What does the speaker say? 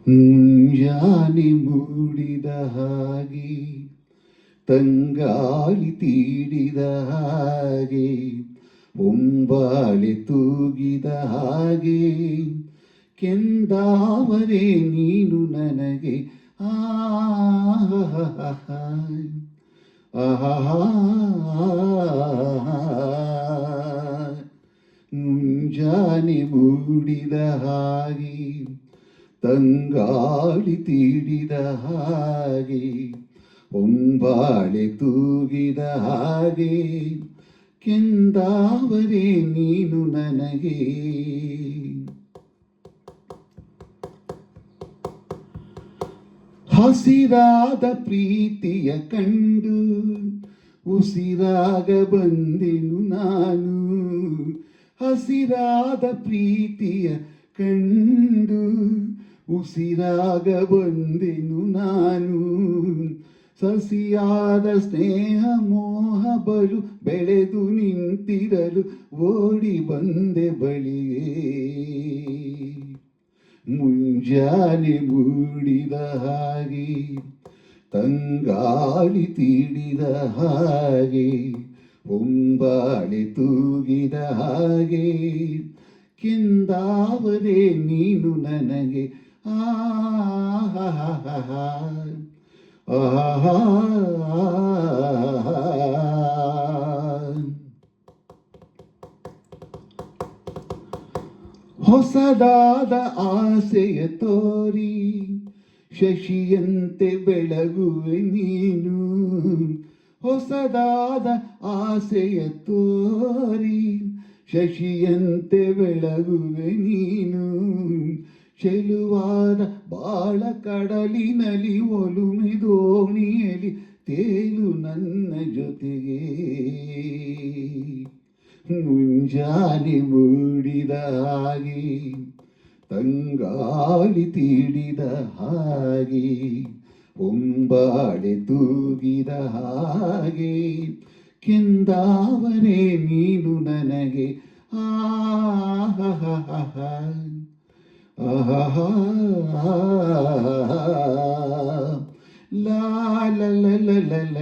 ಮುಂಜಾನೆ ಮೂಡಿದ ಹಾಗೆ ತಂಗಾಳಿ ತೀಡಿದ ಹಾಗೆ ಒಂಬಾಳೆ ತೂಗಿದ ಹಾಗೆ ಕೆಂದಾವರೆ ನೀನು ನನಗೆ ಮುಂಜಾನೆ ಮೂಡಿದ ಹಾಗೆ ತಂಗಾಳಿ ತೀಡಿದ ಹಾಗೆ ಒಂಬಾಳೆ ತೂಗಿದ ಹಾಗೆ ಕೆಂದಾವರೆ ನೀನು ನನಗೆ. ಹಸಿರಾದ ಪ್ರೀತಿಯ ಕಂಡು ಉಸಿರಾಗ ಬಂದೆನು ನಾನು. ಹಸಿರಾದ ಪ್ರೀತಿಯ ಕಂಡು ಉಸಿರಾಗ ಬಂದೆನು ನಾನು. ಸಸಿಯಾದ ಸ್ನೇಹ ಮೋಹ ಬಲು ಬೆಳೆದು ನಿಂತಿರಲು ಓಡಿ ಬಂದೆ ಬಳಿಯೇ. ಮುಂಜಾನೆ ಮೂಡಿದ ಹಾಗೆ ತಂಗಾಳಿ ತೀಡಿದ ಹಾಗೆ ಒಂಬಾಳೆ ತೂಗಿದ ಹಾಗೆ ಕೆಂದಾವರೆ ನೀನು ನನಗೆ ಹೊಸದಾದ ಆಸೆಯ ತೋರಿ ಶಶಿಯಂತೆ ಬೆಳಗುವೆ ನೀನು. ಹೊಸದಾದ ಆಸೆಯ ತೋರಿ ಶಶಿಯಂತೆ ಬೆಳಗುವೆ ನೀನು. ಚೆಲುವಾದ ಬಾಳ ಕಡಲಿನಲ್ಲಿ ಒಲುಮೆ ದೋಣಿಯಲ್ಲಿ ತೇಲು ನನ್ನ ಜೊತೆಗೆ. ಮುಂಜಾನೆ ಮೂಡಿದ ಹಾಗೆ ತಂಗಾಳಿ ತೀಡಿದ ಹಾಗೆ ಒಂಬಾಳೆ ತೂಗಿದ ಹಾಗೆ ಕೆಂದಾವರೆ ನೀನು ನನಗೆ ಲಾ ಲ ಲ ಲ ಲ ಲ